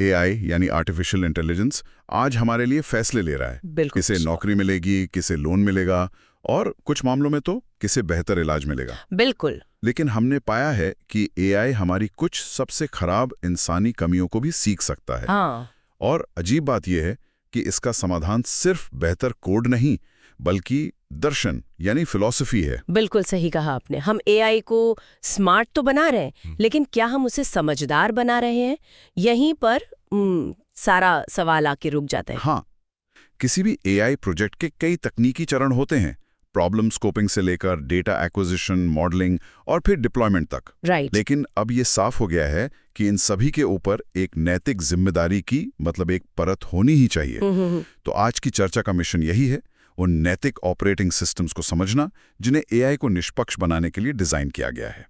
AI यानी artificial intelligence आज हमारे लिए फैसले ले रहा है। बिल्कुल। किसे नौकरी मिलेगी, किसे लोन मिलेगा और कुछ मामलों में तो किसे बेहतर इलाज मिलेगा। बिल्कुल। लेकिन हमने पाया है कि एआई हमारी कुछ सबसे खराब इंसानी कमियों को भी सीख सकता है। हाँ। और अजीब बात यह है कि इसका समाधान सिर्फ बेहतर कोड नहीं बल्कि दर्शन यानी फिलॉसफी है। बिल्कुल सही कहा आपने। हम एआई को स्मार्ट तो बना रहे हैं, लेकिन क्या हम उसे समझदार बना रहे हैं? यहीं पर सारा सवाल आके रुक जाता है। हाँ, किसी भी एआई प्रोजेक्ट के कई तकनीकी चरण होते हैं, प्रॉब्लम स्कोपिंग से लेकर डेटा एक्विजिशन, मॉडलिंग और फिर डिप्लॉयमेंट तक। राइट। लेकिन अब ये साफ हो गया है कि इन सभी के ऊपर एक नैतिक जिम्मेदारी की मतलब एक परत होनी ही चाहिए। तो आज की चर्चा का मिशन यही है, उन नैतिक ऑपरेटिंग सिस्टम्स को समझना जिन्हें एआई को निष्पक्ष बनाने के लिए डिजाइन किया गया है।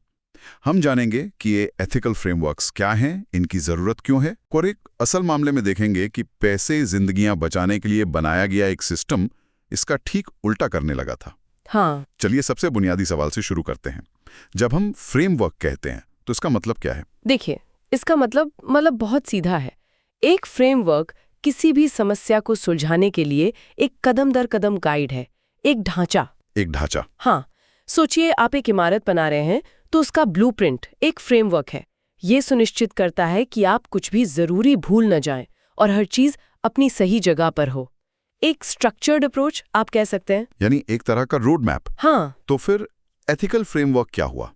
हम जानेंगे कि ये एथिकल फ्रेमवर्क्स क्या हैं, इनकी जरूरत क्यों है, और एक असल मामले में देखेंगे कि पैसे जिंदगियां बचाने के लिए बनाया गया एक सिस्टम इसका ठीक उल्टा करने लगा था। हाँ। चलिए सबसे बुनियादी सवाल से शुरू करते हैं। जब हम फ्रेमवर्क कहते हैं तो इसका मतलब क्या है? देखिए, इसका मतलब बहुत सीधा है। एक फ्रेमवर्क किसी भी समस्या को सुलझाने के लिए एक कदम दर कदम गाइड है, एक ढांचा। एक ढांचा। हाँ, सोचिए आप एक इमारत बना रहे हैं तो उसका ब्लूप्रिंट एक फ्रेमवर्क है। ये सुनिश्चित करता है कि आप कुछ भी जरूरी भूल न जाएं और हर चीज अपनी सही जगह पर हो। एक स्ट्रक्चर्ड अप्रोच आप कह सकते हैं। यानी एक तरह का रोड मैप। हाँ। तो फिर एथिकल फ्रेमवर्क क्या हुआ?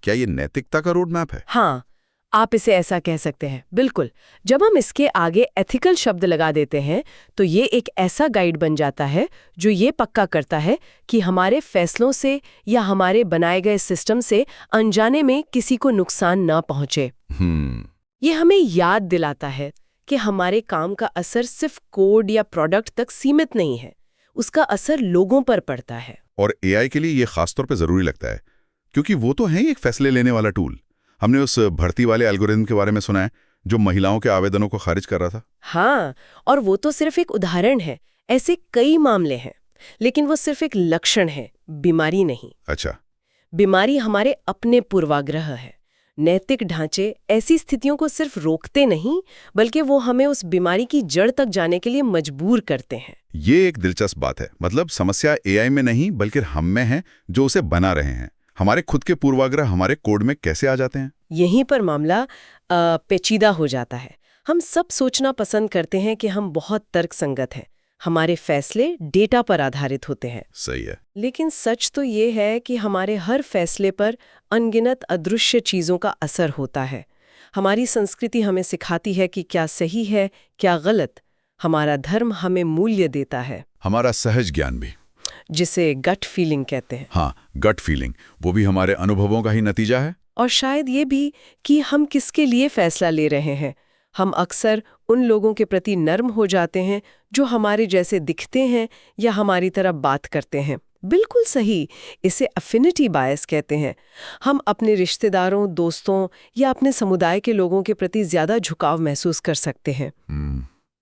क्या ये नैतिकता का रोड मैप है? हाँ, आप इसे ऐसा कह सकते हैं, बिल्कुल। जब हम इसके आगे एथिकल शब्द लगा देते हैं तो ये एक ऐसा गाइड बन जाता है जो ये पक्का करता है कि हमारे फैसलों से या हमारे बनाए गए सिस्टम से अनजाने में किसी को नुकसान ना पहुंचे। ये हमें याद दिलाता है कि हमारे काम का असर सिर्फ कोड या प्रोडक्ट तक सीमित नहीं है, उसका असर लोगों पर पड़ता है। और एआई के लिए ये खासतौर पे जरूरी लगता है क्योंकि वो तो है ही एक फैसले लेने वाला टूल। हमने उस भर्ती वाले एल्गोरिथम के बारे में सुना है जो महिलाओं के आवेदनों को खारिज कर रहा था। हाँ, और वो तो सिर्फ एक उदाहरण है। ऐसे कई मामले हैं, लेकिन वो सिर्फ एक लक्षण है, बीमारी नहीं। अच्छा। बीमारी हमारे अपने पूर्वाग्रह है। नैतिक ढांचे ऐसी स्थितियों को सिर्फ रोकते नहीं, बल्कि वो हमें उस बीमारी की जड़ तक जाने के लिए मजबूर करते हैं। ये एक दिलचस्प बात है। मतलब समस्या एआई में नहीं बल्कि हम में है जो उसे बना रहे हैं। हमारे खुद के पूर्वाग्रह हमारे कोड में कैसे आ जाते हैं? यहीं पर मामला पेचीदा हो जाता है। हम सब सोचना पसंद करते हैं कि हम बहुत तर्कसंगत हैं, हमारे फैसले डेटा पर आधारित होते हैं। सही है। लेकिन सच तो ये है कि हमारे हर फैसले पर अनगिनत अदृश्य चीजों का असर होता है। हमारी संस्कृति हमें सिखाती है कि क्या सही है, क्या गलत। हमारा धर्म हमें मूल्य देता है। हमारा सहज ज्ञान भी, जिसे गट फीलिंग कहते हैं। हाँ, गट फीलिंग, वो भी हमारे अनुभवों का ही नतीजा है। और शायद ये भी कि हम किसके लिए फैसला ले रहे हैं। हम अक्सर उन लोगों के प्रति नर्म हो जाते हैं जो हमारे जैसे दिखते हैं या हमारी तरह बात करते हैं। बिल्कुल सही, इसे अफिनिटी बायस कहते हैं। हम अपने रिश्तेदारों, दोस्तों या अपने समुदाय के लोगों के प्रति ज्यादा झुकाव महसूस कर सकते हैं।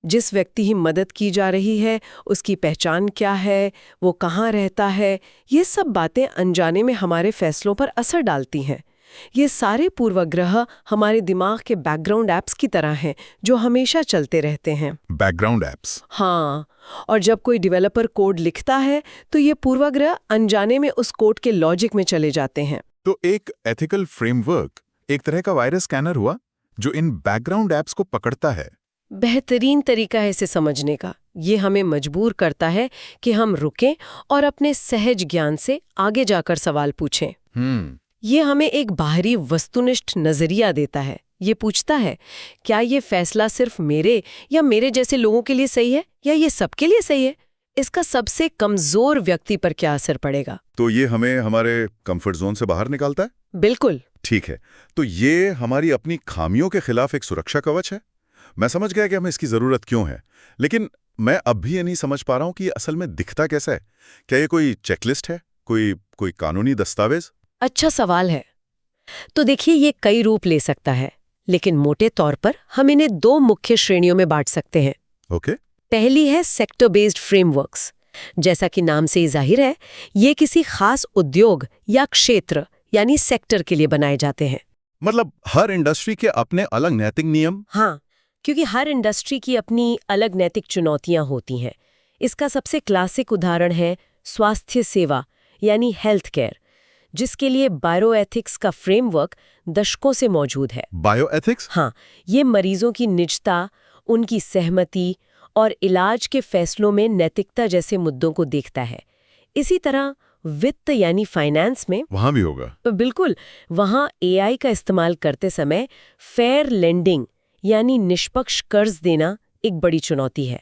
जिस व्यक्ति की मदद की जा रही है, उसकी पहचान क्या है, वो कहाँ रहता है, ये सब बातें अनजाने में हमारे फैसलों पर असर डालती हैं। ये सारे पूर्वाग्रह हमारे दिमाग के बैकग्राउंड ऐप्स की तरह हैं जो हमेशा चलते रहते हैं। Background apps? हाँ, और जब कोई डेवलपर कोड लिखता है तो ये पूर्वाग्रह अनजाने में उस कोड के लॉजिक में चले जाते हैं। तो एक एथिकल फ्रेमवर्क एक तरह का वायरस स्कैनर हुआ जो इन बैकग्राउंड ऐप्स को पकड़ता है। बेहतरीन तरीका है इसे समझने का। ये हमें मजबूर करता है कि हम रुकें और अपने सहज ज्ञान से आगे जाकर सवाल पूछें। ये हमें एक बाहरी वस्तुनिष्ठ नजरिया देता है। ये पूछता है, क्या ये फैसला सिर्फ मेरे या मेरे जैसे लोगों के लिए सही है या ये सबके लिए सही है? इसका सबसे कमजोर व्यक्ति पर क्या असर पड़ेगा? तो ये हमें हमारे कंफर्ट जोन से बाहर निकालता है? बिल्कुल। ठीक है, तो ये हमारी अपनी खामियों के खिलाफ एक सुरक्षा कवच है। मैं समझ गया कि हमें इसकी जरूरत क्यों है, लेकिन मैं अब भी ये नहीं समझ पा रहा हूं कि ये असल में दिखता कैसा है। क्या ये कोई चेकलिस्ट है, कोई कानूनी दस्तावेज? अच्छा सवाल है। तो देखिए, ये कई रूप ले सकता है, लेकिन मोटे तौर पर हम इन्हें दो मुख्य श्रेणियों में बांट सकते हैं। ओके। पहली है सेक्टर बेस्ड फ्रेमवर्क्स। जैसा कि नाम से ही जाहिर है, ये किसी खास उद्योग या क्षेत्र यानी सेक्टर के लिए बनाए जाते हैं। मतलब हर इंडस्ट्री के अपने अलग नैतिक नियम। हाँ, क्योंकि हर इंडस्ट्री की अपनी अलग नैतिक चुनौतियां होती हैं। इसका सबसे क्लासिक उदाहरण है स्वास्थ्य सेवा यानी हेल्थ केयर, जिसके लिए बायोएथिक्स का फ्रेमवर्क दशकों से मौजूद है। बायोएथिक्स? हाँ, ये मरीजों की निजता, उनकी सहमति और इलाज के फैसलों में नैतिकता जैसे मुद्दों को देखता है। इसी तरह वित्त यानी फाइनेंस में वहां भी होगा। बिल्कुल, वहां एआई का इस्तेमाल करते समय फेयर लेंडिंग यानी निष्पक्ष कर्ज देना एक बड़ी चुनौती है।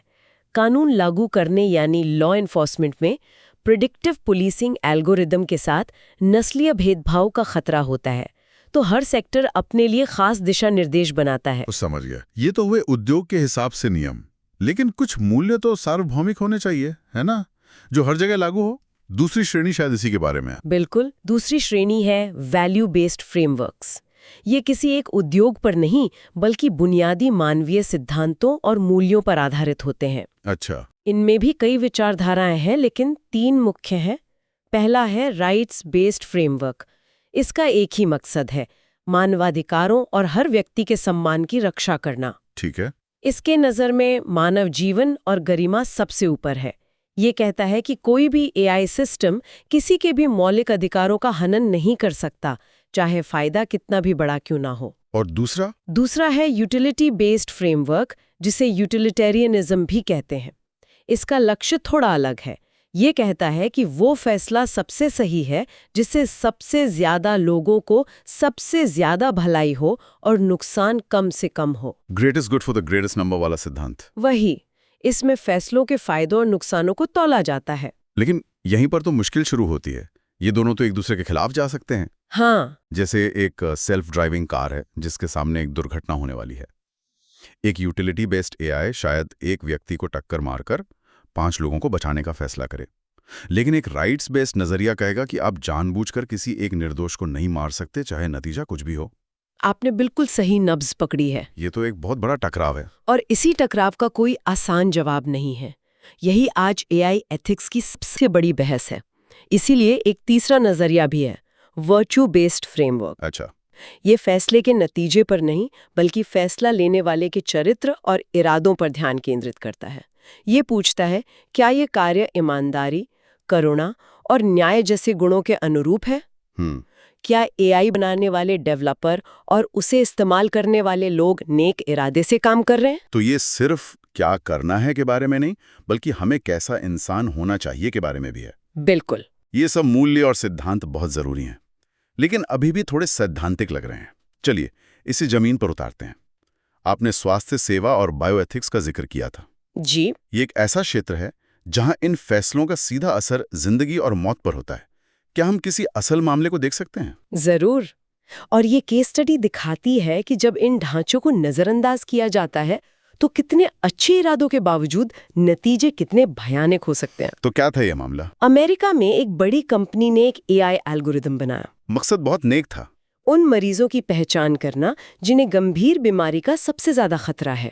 कानून लागू करने यानी लॉ एनफोर्समेंट में प्रिडिक्टिव पुलिसिंग एल्गोरिदम के साथ नस्लीय भेदभाव का खतरा होता है, तो हर सेक्टर अपने लिए खास दिशा निर्देश बनाता है। समझ गया। ये तो हुए उद्योग के हिसाब से नियम, लेकिन कुछ मूल्य तो सार्वभौमिक होने चाहिए, है ना, जो हर जगह लागू हो। दूसरी श्रेणी शायद इसी के बारे में है। बिल्कुल, दूसरी श्रेणी है वैल्यू बेस्ड फ्रेमवर्क्स। ये किसी एक उद्योग पर नहीं, बल्कि बुनियादी मानवीय सिद्धांतों और मूल्यों पर आधारित होते हैं। अच्छा। इनमें भी कई विचारधाराएं हैं, लेकिन 3 मुख्य हैं। पहला है राइट्स बेस्ड फ्रेमवर्क। इसका एक ही मकसद है, मानवाधिकारों और हर व्यक्ति के सम्मान की रक्षा करना। ठीक है। इसके नज़र में मानव जीवन और गरिमा सबसे ऊपर है। ये कहता है कि कोई भी एआई सिस्टम किसी के भी मौलिक अधिकारों का हनन नहीं कर सकता, चाहे फायदा कितना भी बड़ा क्यों ना हो। और दूसरा है यूटिलिटी बेस्ड फ्रेमवर्क, जिसे यूटिलिटेरियनिज्म भी कहते हैं। इसका लक्ष्य थोड़ा अलग है। ये कहता है कि वो फैसला सबसे सही है जिससे सबसे ज्यादा लोगों को सबसे ज्यादा भलाई हो और नुकसान कम से कम हो। Greatest good for the greatest number वाला सिद्धांत। वही, इसमें फैसलों के फायदों और नुकसानों को तौला जाता है। लेकिन यहीं पर तो मुश्किल शुरू होती है। ये दोनों तो एक दूसरे के खिलाफ जा सकते हैं। हाँ, जैसे एक सेल्फ ड्राइविंग कार है जिसके सामने एक दुर्घटना होने वाली है। एक यूटिलिटी बेस्ड एआई शायद एक व्यक्ति को टक्कर मारकर 5 लोगों को बचाने का फैसला करे, लेकिन एक राइट्स बेस्ड नजरिया कहेगा कि आप जानबूझकर किसी एक निर्दोष को नहीं मार सकते, चाहे नतीजा कुछ भी हो। आपने बिल्कुल सही नब्ज पकड़ी है। ये तो एक बहुत बड़ा टकराव है। और इसी टकराव का कोई आसान जवाब नहीं है। यही आज एआई एथिक्स की सबसे बड़ी बहस है। इसीलिए एक तीसरा नजरिया भी है, वर्च्यू बेस्ड फ्रेमवर्क। अच्छा। ये फैसले के नतीजे पर नहीं, बल्कि फैसला लेने वाले के चरित्र और इरादों पर ध्यान केंद्रित करता है। ये पूछता है, क्या ये कार्य ईमानदारी, करुणा और न्याय जैसे गुणों के अनुरूप है? क्या एआई बनाने वाले डेवलपर और उसे इस्तेमाल करने वाले लोग नेक इरादे से काम कर रहे हैं? तो ये सिर्फ क्या करना है के बारे में नहीं, बल्कि हमें कैसा इंसान होना चाहिए के बारे में भी है। बिल्कुल। ये सब मूल्य और सिद्धांत बहुत जरूरी हैं, लेकिन अभी भी थोड़े सैद्धांतिक लग रहे हैं। चलिए इसे जमीन पर उतारते हैं। आपने स्वास्थ्य सेवा और बायोएथिक्स का जिक्र किया था। जी। ये एक ऐसा क्षेत्र है जहां इन फैसलों का सीधा असर जिंदगी और मौत पर होता है। क्या हम किसी असल मामले को देख सकते हैं? जरूर। और ये केस स्टडी दिखाती है कि जब इन ढांचों को नजरअंदाज किया जाता है तो कितने अच्छे इरादों के बावजूद नतीजे कितने भयानक हो सकते हैं। तो क्या था ये मामला? अमेरिका में एक बड़ी कंपनी ने एक एआई एल्गोरिदम बनाया। मकसद बहुत नेक था। उन मरीजों की पहचान करना जिन्हें गंभीर बीमारी का सबसे ज्यादा खतरा है।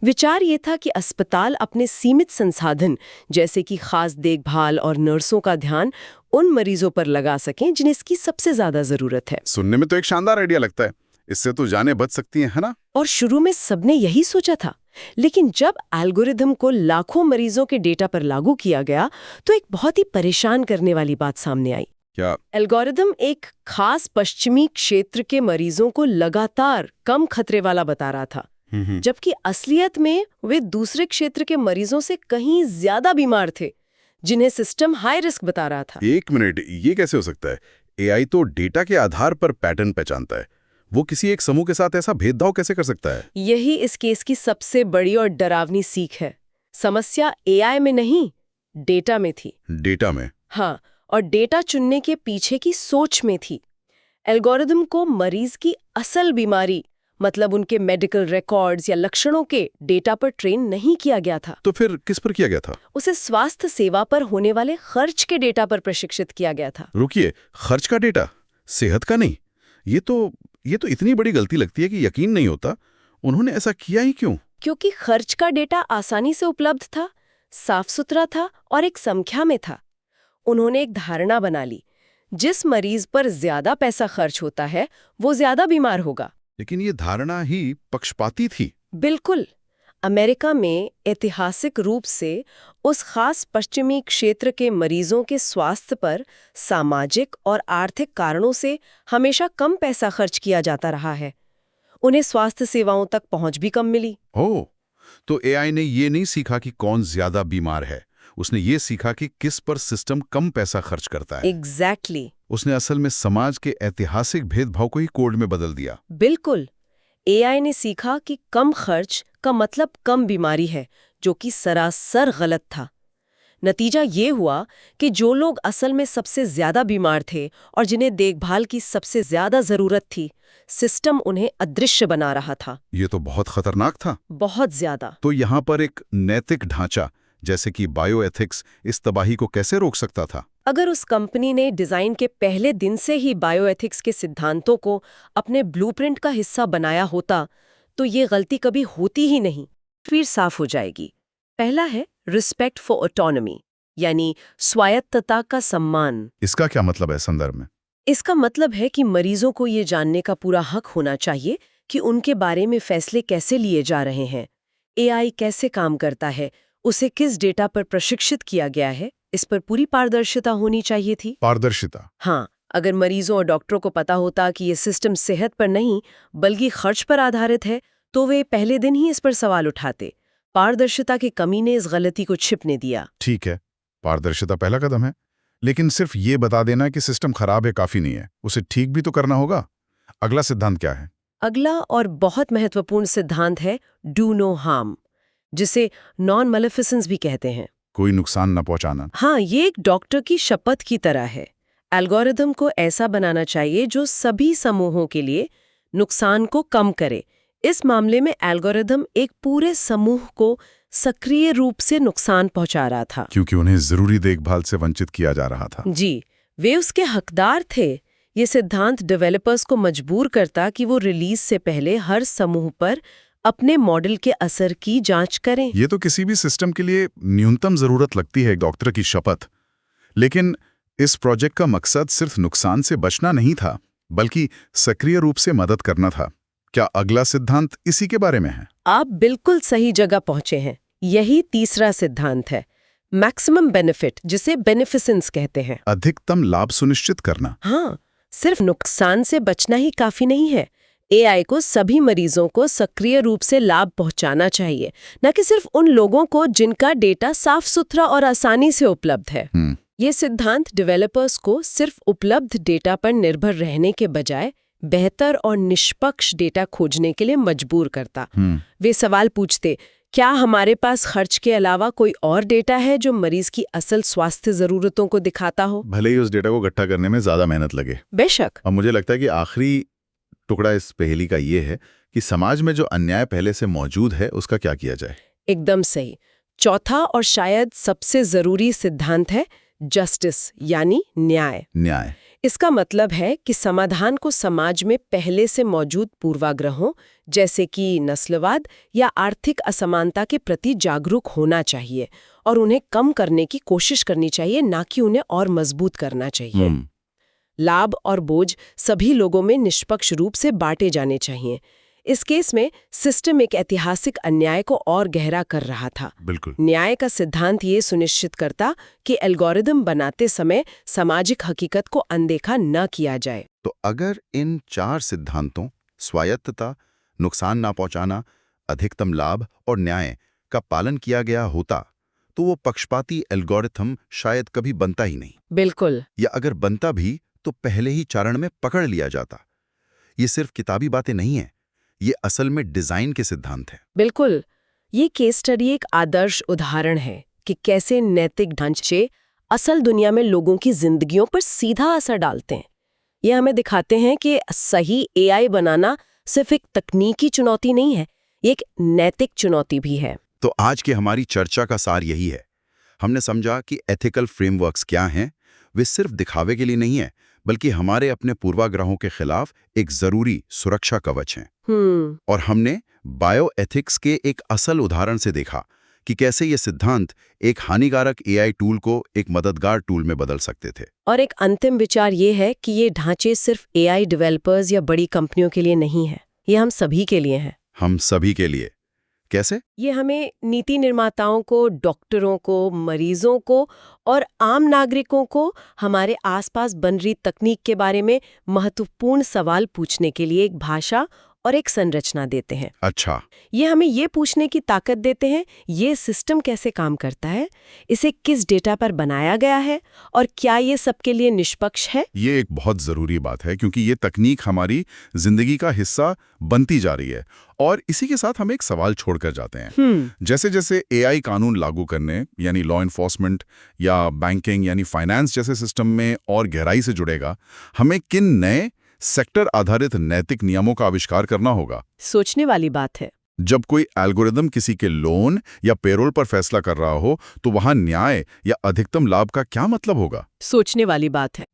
विचार ये था कि अस्पताल अपने सीमित संसाधन जैसे कि खास देखभाल और नर्सों का ध्यान उन मरीजों पर लगा सकें जिन्हें इसकी सबसे ज्यादा जरूरत है। सुनने में तो एक शानदार आइडिया लगता है। इससे तो जानें बच सकती हैं, है ना? और शुरू में सबने यही सोचा था, लेकिन जब एल्गोरिदम को लाखों मरीजों के डेटा पर लागू किया गया तो एक बहुत ही परेशान करने वाली बात सामने आई। क्या? एल्गोरिदम एक खास पश्चिमी क्षेत्र के मरीजों को लगातार कम खतरे वाला बता रहा था, जबकि असलियत में वे दूसरे क्षेत्र के मरीजों से कहीं ज्यादा बीमार थे, जिन्हें सिस्टम हाई रिस्क बता रहा था। एक मिनट, ये कैसे हो सकता है? एआई तो डेटा के आधार पर पैटर्न पहचानता है। वो किसी एक समूह के साथ ऐसा भेदभाव कैसे कर सकता है? यही इस केस की सबसे बड़ी और डरावनी सीख है। समस्या एआई में नहीं, डेटा में थी। डेटा में? हाँ, और डेटा चुनने के पीछे की सोच में थी। एल्गोरिदम को मरीज की असल बीमारी, मतलब उनके मेडिकल रिकॉर्ड्स या लक्षणों के डेटा पर ट्रेन नहीं किया गया था। तो फिर किस पर किया गया था? उसे स्वास्थ्य सेवा पर होने वाले खर्च के डेटा पर प्रशिक्षित किया गया था। रुकिए, खर्च का डेटा, सेहत का नहीं? ये तो इतनी बड़ी गलती लगती है कि यकीन नहीं होता। उन्होंने ऐसा किया ही क्यों? क्योंकि खर्च का डेटा आसानी से उपलब्ध था, साफ सुथरा था और एक संख्या में था। उन्होंने एक धारणा बना ली, जिस मरीज पर ज्यादा पैसा खर्च होता है वो ज्यादा बीमार होगा। लेकिन ये धारणा ही पक्षपाती थी। बिल्कुल। अमेरिका में ऐतिहासिक रूप से उस खास पश्चिमी क्षेत्र के मरीजों के स्वास्थ्य पर सामाजिक और आर्थिक कारणों से हमेशा कम पैसा खर्च किया जाता रहा है। उन्हें स्वास्थ्य सेवाओं तक पहुंच भी कम मिली। ओह, तो एआई ने ये नहीं सीखा कि कौन ज्यादा बीमार है, उसने ये सीखा कि किस पर सिस्टम कम पैसा खर्च करता है। एग्जैक्टली। उसने असल में समाज के ऐतिहासिक भेदभाव को ही कोड में बदल दिया। बिल्कुल। एआई ने सीखा कि कम खर्च का मतलब कम बीमारी है, जो कि सरासर गलत था। नतीजा ये हुआ कि जो लोग असल में सबसे ज्यादा बीमार थे और जिन्हें देखभाल की सबसे ज्यादा जरूरत थी, सिस्टम उन्हें अदृश्य बना रहा था। ये तो बहुत खतरनाक था। बहुत ज्यादा। तो यहाँ पर एक नैतिक ढांचा जैसे कि बायोएथिक्स इस तबाही को कैसे रोक सकता था? अगर उस कंपनी ने डिजाइन के पहले दिन से ही बायोएथिक्स के सिद्धांतों को अपने ब्लूप्रिंट का हिस्सा बनाया होता, तो ये गलती कभी होती ही नहीं। फिर साफ हो जाएगी। पहला है रिस्पेक्ट फॉर ऑटोनॉमी, यानी स्वायत्तता का सम्मान। इसका क्या मतलब है संदर्भ में? इसका मतलब है कि मरीजों को ये जानने का पूरा हक होना चाहिए कि उनके बारे में फैसले कैसे लिए जा रहे हैं, एआई कैसे काम करता है, उसे किस डेटा पर प्रशिक्षित किया गया है, इस पर पूरी पारदर्शिता होनी चाहिए थी। पारदर्शिता? हाँ, अगर मरीजों और डॉक्टरों को पता होता कि ये सिस्टम सेहत पर नहीं बल्कि खर्च पर आधारित है, तो वे पहले दिन ही इस पर सवाल उठाते। पारदर्शिता की कमी ने इस गलती को छिपने दिया। ठीक है, पारदर्शिता पहला कदम है, लेकिन सिर्फ ये बता देना कि सिस्टम खराब है काफी नहीं है, उसे ठीक भी तो करना होगा। अगला सिद्धांत क्या है? अगला और बहुत महत्वपूर्ण सिद्धांत है डू नो हार्म, जिसे नॉन मलेफिसेंस भी कहते हैं। कोई नुकसान न पहुंचाना। हाँ, ये एक डॉक्टर की शपथ की तरह है। एल्गोरिदम को ऐसा बनाना चाहिए जो सभी समूहों के लिए नुकसान को कम करे। इस मामले में एल्गोरिदम एक पूरे समूह को सक्रिय रूप से नुकसान पहुंचा रहा था, क्योंकि उन्हें जरूरी देखभाल से वंचित किया जा रहा था। जी, वे उसके हकदार थे। ये सिद्धांत डेवलपर्स को मजबूर करता कि वो रिलीज से पहले हर समूह पर अपने मॉडल के असर की जांच करें। ये तो किसी भी सिस्टम के लिए न्यूनतम जरूरत लगती है, एक डॉक्टर की शपथ। लेकिन इस प्रोजेक्ट का मकसद सिर्फ नुकसान से बचना नहीं था, बल्कि सक्रिय रूप से मदद करना था। क्या अगला सिद्धांत इसी के बारे में है? आप बिल्कुल सही जगह पहुंचे हैं। यही तीसरा सिद्धांत है, मैक्सिमम बेनिफिट, जिसे बेनिफिसेंस कहते हैं। अधिकतम लाभ सुनिश्चित करना। हाँ, सिर्फ नुकसान से बचना ही काफी नहीं है। एआई को सभी मरीजों को सक्रिय रूप से लाभ पहुंचाना चाहिए, न कि सिर्फ उन लोगों को जिनका डेटा साफ सुथरा और आसानी से उपलब्ध है। ये सिद्धांत डेवलपर्स को सिर्फ उपलब्ध डेटा पर निर्भर रहने के बजाय बेहतर और निष्पक्ष डेटा खोजने के लिए मजबूर करता। वे सवाल पूछते, क्या हमारे पास खर्च के अलावा कोई और डेटा है जो मरीज की असल स्वास्थ्य जरूरतों को दिखाता हो? भले ही उस डेटा को इकट्ठा करने में ज्यादा मेहनत लगे। बेशक। अब मुझे लगता है कि आखिरी टुकड़ा इस पहेली का ये है कि समाज में जो अन्याय पहले से मौजूद है उसका क्या किया जाए। एकदम सही। चौथा और शायद सबसे जरूरी सिद्धांत है जस्टिस, यानी न्याय। न्याय इसका मतलब है कि समाधान को समाज में पहले से मौजूद पूर्वाग्रहों जैसे कि नस्लवाद या आर्थिक असमानता के प्रति जागरूक होना चाहिए और उन्हें कम करने की कोशिश करनी चाहिए, ना कि उन्हें और मजबूत करना चाहिए। लाभ और बोझ सभी लोगों में निष्पक्ष रूप से बांटे जाने चाहिए। इस केस में सिस्टम एक ऐतिहासिक अन्याय को और गहरा कर रहा था। बिल्कुल। न्याय का सिद्धांत ये सुनिश्चित करता कि एल्गोरिदम बनाते समय सामाजिक हकीकत को अनदेखा न किया जाए। तो अगर इन 4 सिद्धांतों स्वायत्तता, नुकसान ना पहुंचाना, अधिकतम लाभ और न्याय का पालन किया गया होता तो वो पक्षपाती एल्गोरिथम शायद कभी बनता ही नहीं। बिल्कुल। या अगर बनता भी तो पहले ही चरण में पकड़ लिया जाता। ये सिर्फ किताबी बातें नहीं हैं, ये असल में डिजाइन के सिद्धांत हैं। बिल्कुल। ये केस स्टडी एक आदर्श उदाहरण है कि कैसे नैतिक ढांचे असल दुनिया में लोगों की जिंदगियों पर सीधा असर डालते हैं। ये हमें दिखाते हैं कि सही एआई बनाना सिर्फ एक तकनीकी चुनौती नहीं है, ये एक नैतिक चुनौती भी है। तो आज की हमारी चर्चा का सार यही है। हमने समझा कि एथिकल फ्रेमवर्क्स क्या हैं। वे सिर्फ दिखावे के लिए नहीं है, बल्कि हमारे अपने पूर्वाग्रहों के खिलाफ एक जरूरी सुरक्षा कवच हैं। और हमने बायोएथिक्स के एक असल उदाहरण से देखा कि कैसे ये सिद्धांत एक हानिकारक एआई टूल को एक मददगार टूल में बदल सकते थे। और एक अंतिम विचार ये है कि ये ढांचे सिर्फ एआई डेवलपर्स या बड़ी कंपनियों के लिए नहीं है, ये हम सभी के लिए हैं। हम सभी के लिए। कैसे? ये हमें नीति निर्माताओं को, डॉक्टरों को, मरीजों को और आम नागरिकों को हमारे आसपास बन रही तकनीक के बारे में महत्वपूर्ण सवाल पूछने के लिए एक भाषा और एक संरचना देते हैं। अच्छा, ये हमें ये पूछने की ताकत देते हैं, ये सिस्टम कैसे काम करता है, इसे किस डेटा पर बनाया गया है और क्या ये सबके लिए निष्पक्ष है। ये एक बहुत ज़रूरी बात है क्योंकि ये तकनीक हमारी जिंदगी का हिस्सा बनती जा रही है। और इसी के साथ हम एक सवाल छोड़कर जाते हैं। जैसे जैसे एआई कानून लागू करने यानी लॉ एनफोर्समेंट या बैंकिंग यानी फाइनेंस जैसे सिस्टम में और गहराई से जुड़ेगा, हमें किन नए सेक्टर आधारित नैतिक नियमों का आविष्कार करना होगा। सोचने वाली बात है। जब कोई एल्गोरिदम किसी के लोन या पेरोल पर फैसला कर रहा हो तो वहां न्याय या अधिकतम लाभ का क्या मतलब होगा। सोचने वाली बात है।